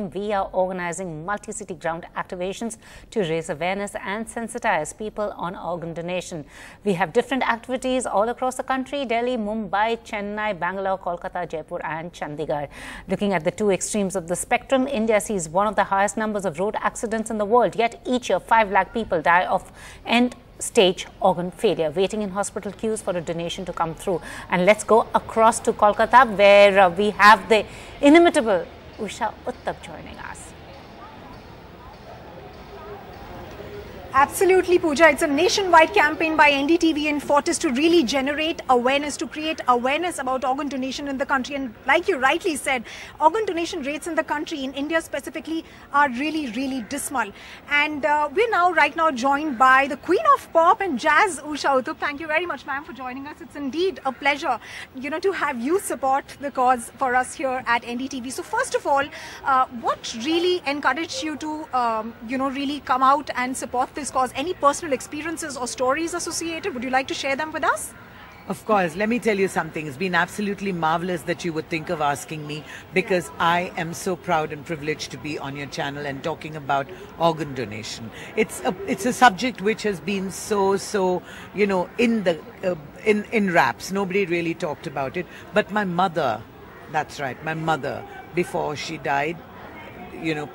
We are organizing multi-city ground activations to raise awareness and sensitize people on organ donation. We have different activities all across the country: Delhi, Mumbai, Chennai, Bangalore, Kolkata, Jaipur and Chandigarh. Looking at the two extremes of the spectrum, India sees one of the highest numbers of road accidents in the world. Yet each year 5 lakh people die of end-stage organ failure, waiting in hospital queues for a donation to come through. And let's go across to Kolkata, where we have the inimitable Usha Uttab joining us. Absolutely, Pooja. It's a nationwide campaign by NDTV and Fortis to really generate awareness, to create awareness about organ donation in the country. And like you rightly said, organ donation rates in the country, in India specifically, are really dismal. And we're right now joined by the Queen of Pop and Jazz, Usha Uttab. Thank you very much, ma'am, for joining us. It's indeed a pleasure, to have you support the cause for us here at NDTV. So first of all, what really encouraged you to, really come out and support this cause? Any personal experiences or stories associated? Would you like to share them with us? Of course. Let me tell you something. It's been absolutely marvelous that you would think of asking me, because I am so proud and privileged to be on your channel and talking about organ donation. It's a subject which has been so in wraps. Nobody really talked about it. But my mother, that's right, my mother, before she died,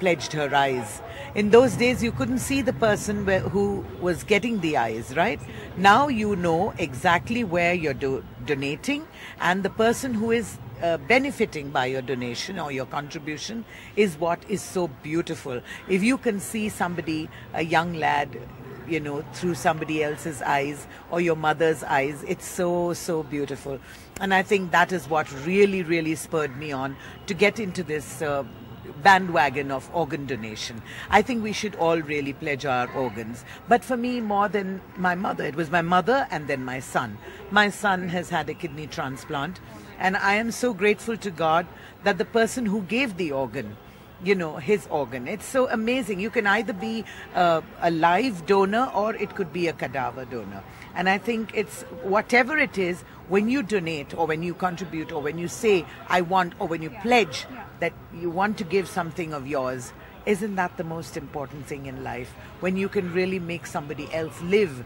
pledged her eyes. In those days, you couldn't see the person who was getting the eyes, right? Now you know exactly where you're donating, and the person who is benefiting by your donation or your contribution is what is so beautiful. If you can see somebody, a young lad, through somebody else's eyes or your mother's eyes, it's so beautiful. And I think that is what really spurred me on to get into this bandwagon of organ donation. I think we should all really pledge our organs. But for me, more than my mother, it was my mother and then my son. My son has had a kidney transplant, and I am so grateful to God that the person who gave the organ, his organ, it's so amazing. You can either be a live donor or it could be a cadaver donor. And I think it's whatever it is, when you donate or when you contribute or when you say I want, or when you pledge that you want to give something of yours, isn't that the most important thing in life? When you can really make somebody else live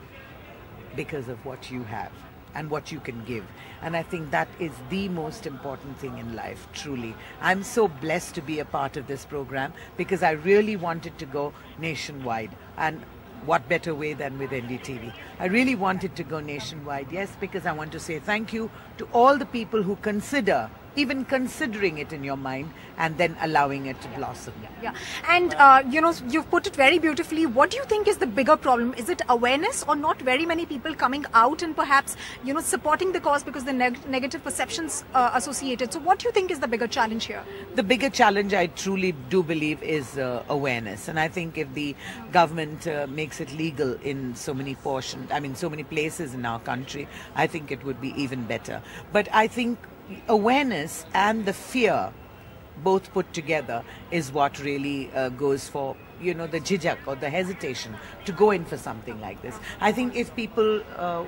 because of what you have and what you can give. And I think that is the most important thing in life, truly. I'm so blessed to be a part of this program because I really wanted to go nationwide. And what better way than with NDTV? I really wanted to go nationwide, yes, because I want to say thank you to all the people who consider, even considering it in your mind and then allowing it to blossom. Yeah. And, you've put it very beautifully. What do you think is the bigger problem? Is it awareness or not very many people coming out and perhaps, supporting the cause because the negative perceptions associated? So what do you think is the bigger challenge here? The bigger challenge, I truly do believe, is awareness. And I think if the government makes it legal in so many so many places in our country, I think it would be even better. But I think awareness and the fear both put together is what really goes for the jijak or the hesitation to go in for something like this. I think if people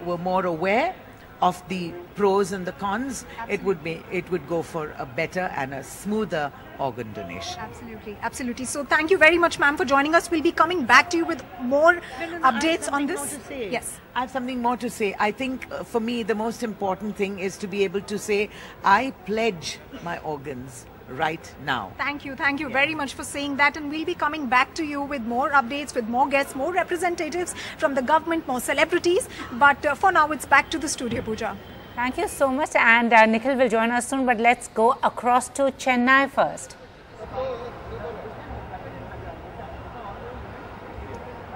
were more aware of the pros and the cons, it would go for a better and a smoother organ donation. Absolutely. So thank you very much, ma'am, for joining us. We'll be coming back to you with more updates on this. Yes, I have something more to say. I think for me the most important thing is to be able to say I pledge my organs right now. Thank you very much for saying that, and we'll be coming back to you with more updates, with more guests, more representatives from the government, more celebrities. But for now, it's back to the studio, Pooja. Thank you so much, and Nikhil will join us soon, but let's go across to Chennai first.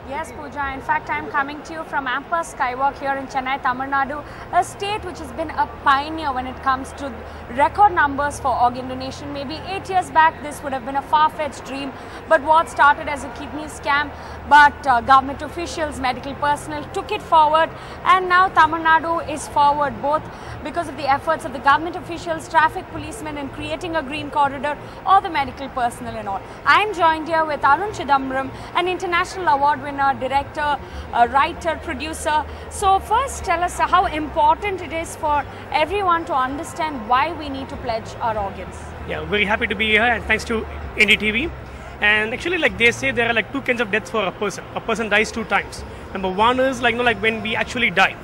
Yes, Pooja. In fact, I'm coming to you from Amper Skywalk here in Chennai, Tamil Nadu, a state which has been a pioneer when it comes to record numbers for organ donation. Maybe 8 years back, this would have been a far-fetched dream, but what started as a kidney scam, but government officials, medical personnel took it forward, and now Tamil Nadu is forward, both because of the efforts of the government officials, traffic policemen in creating a green corridor, or the medical personnel and all. I'm joined here with Arun Chidambaram, an international award winner, director, writer, producer. So first tell us how important it is for everyone to understand why we need to pledge our organs. Yeah, very happy to be here, and thanks to NDTV. And actually, like they say, there are like two kinds of deaths for a person. A person dies 2 times. Number one is like, like when we actually die.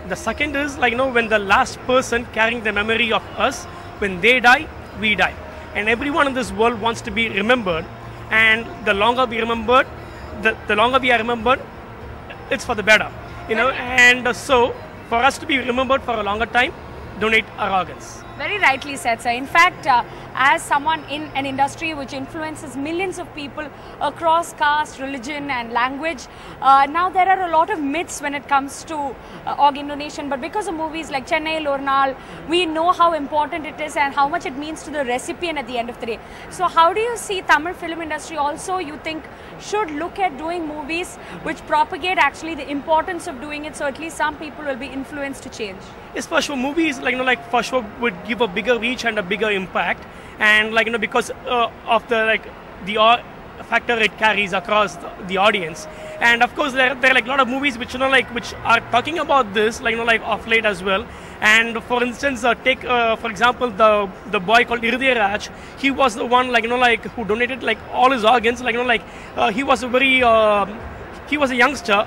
The second is like, when the last person carrying the memory of us, when they die, we die. And everyone in this world wants to be remembered. And the longer we remembered, the longer we are remembered, it's for the better. And so for us to be remembered for a longer time, donate our organs. Very rightly said, sir. In fact, as someone in an industry which influences millions of people across caste, religion and language, now there are a lot of myths when it comes to organ donation. But because of movies like Chennai, Lornal, we know how important it is and how much it means to the recipient at the end of the day. So how do you see Tamil film industry also, you think, should look at doing movies which propagate actually the importance of doing it, so at least some people will be influenced to change? Yes, for sure, movies like for sure would give a bigger reach and a bigger impact, and because of the factor it carries across the audience. And of course there are like a lot of movies which which are talking about this of late as well. And for instance, take for example the boy called Raj. He was the one who donated all his organs. He was a very he was a youngster,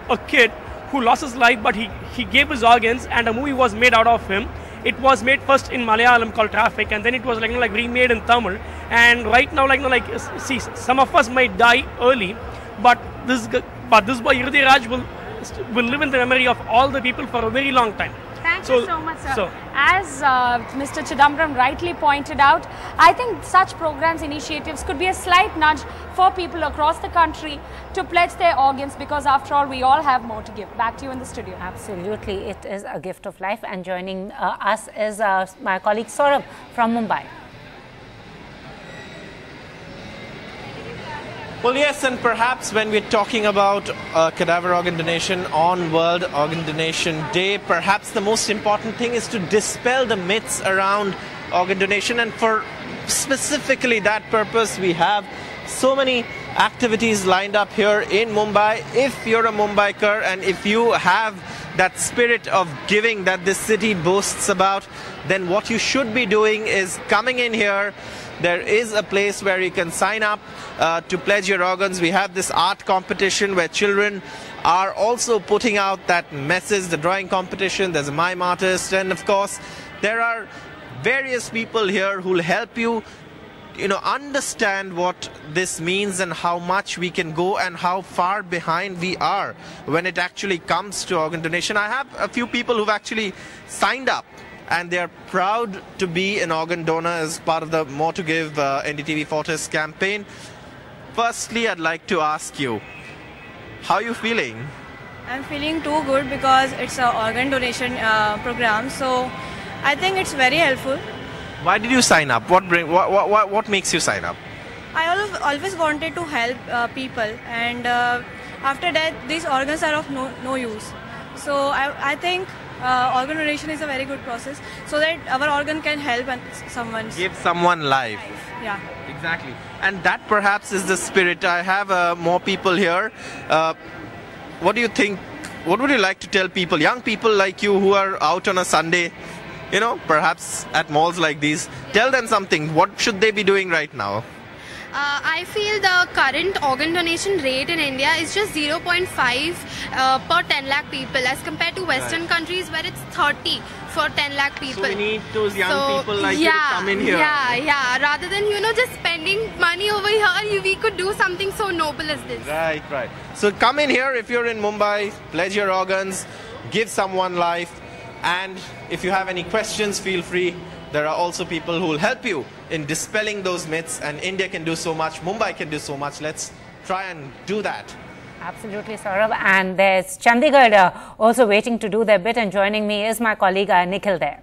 a kid who lost his life, but he gave his organs, and a movie was made out of him. It was made first in Malayalam called Traffic, and then it was remade in Tamil. And right now, see, some of us might die early, but this boy Irudhi Raj will live in the memory of all the people for a very long time. Thank you so much, sir. As Mr. Chidambaram rightly pointed out, I think such programs, initiatives could be a slight nudge for people across the country to pledge their organs, because after all, we all have more to give. Back to you in the studio. Absolutely. It is a gift of life. And joining us is my colleague Saurabh from Mumbai. Well, yes, and perhaps when we're talking about cadaver organ donation on World Organ Donation Day, perhaps the most important thing is to dispel the myths around organ donation. And for specifically that purpose, we have so many activities lined up here in Mumbai. If you're a Mumbaiker and if you have that spirit of giving that this city boasts about, then what you should be doing is coming in here. There is a place where you can sign up to pledge your organs. We have this art competition where children are also putting out that message, the drawing competition. There's a mime artist, and of course there are various people here who will help you understand what this means and how much we can go and how far behind we are when it actually comes to organ donation. I have a few people who've actually signed up, and they are proud to be an organ donor as part of the More to Give NDTV Fortis campaign. Firstly, I'd like to ask you, how are you feeling? I'm feeling too good because it's an organ donation program, so I think it's very helpful. Why did you sign up? What makes you sign up? I always wanted to help people, and after that, these organs are of no use. So I think organ donation is a very good process, so that our organ can help give someone life. Yeah, exactly. And that perhaps is the spirit. I have more people here. What do you think? What would you like to tell people, young people like you who are out on a Sunday, perhaps at malls like these? Tell them something. What should they be doing right now? I feel the current organ donation rate in India is just 0.5 per 10 lakh people, as compared to Western countries where it's 30 for 10 lakh people. So we need those young people like you to come in here. Yeah. Rather than, just spending money over here, we could do something so noble as this. Right. So come in here if you're in Mumbai, pledge your organs, give someone life. And if you have any questions, feel free. There are also people who will help you in dispelling those myths, and India can do so much, Mumbai can do so much. Let's try and do that. Absolutely, Saurabh. And there's Chandigarh also waiting to do their bit, and joining me is my colleague Nikhil there.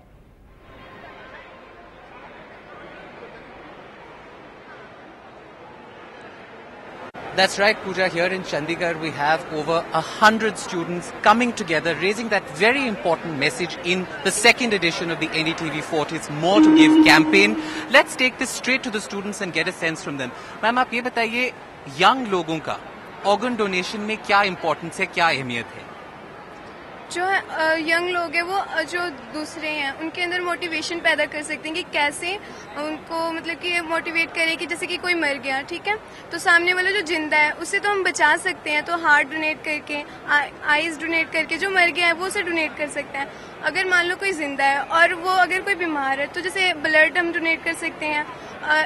That's right, Pooja. Here in Chandigarh, we have over 100 students coming together, raising that very important message in the second edition of the NDTV Fortis More to Give campaign. Let's take this straight to the students and get a sense from them. Ma'am, आप ये बताइए, young लोगों का organ donation में क्या importance है, क्या अहमियत है? जो यंग लोग हैं वो जो दूसरे हैं उनके अंदर मोटिवेशन पैदा कर सकते हैं कि कैसे उनको मतलब कि मोटिवेट करें कि जैसे कि कोई मर गया, ठीक है, तो सामने वाला जो जिंदा है उससे तो हम बचा सकते हैं, तो हार्ट डोनेट करके, आईज डोनेट करके, जो मर गया है वो उसे डोनेट कर सकता है। अगर मान लो कोई जिंदा है और वो अगर कोई बीमार है तो जैसे ब्लड हम डोनेट कर सकते हैं,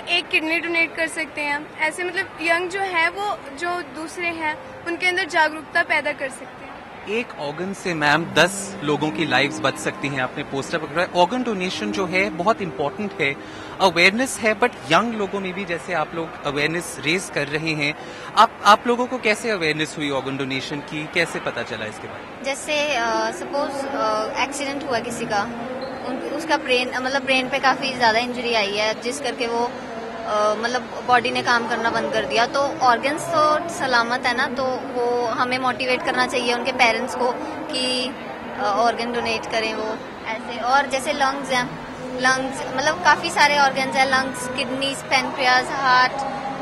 एक किडनी डोनेट कर सकते हैं। ऐसे मतलब यंग जो है वो जो दूसरे हैं उनके अंदर जागरूकता पैदा कर सकते हैं। एक ऑर्गन से मैम 10 लोगों की लाइव्स बच सकती हैं, आपने पोस्टर पकड़ा है। ऑर्गन डोनेशन जो है बहुत इंपॉर्टेंट है, अवेयरनेस है, बट यंग लोगों में भी जैसे आप लोग अवेयरनेस रेज कर रहे हैं, आप लोगों को कैसे अवेयरनेस हुई ऑर्गन डोनेशन की, कैसे पता चला इसके बारे में? जैसे सपोज एक्सीडेंट हुआ किसी का, उसका ब्रेन पे काफी ज्यादा इंजरी आई है जिस करके वो मतलब बॉडी ने काम करना बंद कर दिया, तो ऑर्गन्स तो सलामत है ना, तो वो हमें मोटिवेट करना चाहिए उनके पेरेंट्स को कि ऑर्गन डोनेट करें वो ऐसे। और जैसे लंग्स हैं, लंग्स मतलब काफी सारे ऑर्गन्स हैं, lungs, kidneys, pancreas, heart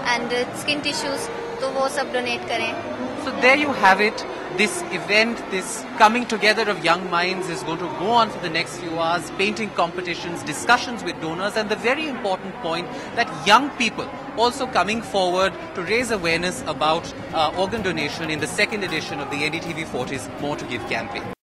and skin tissues, तो वो सब डोनेट करें। So there you have it. This event, this coming together of young minds is going to go on for the next few hours, painting competitions, discussions with donors, and the very important point that young people also coming forward to raise awareness about organ donation in the second edition of the NDTV 40's More to Give campaign.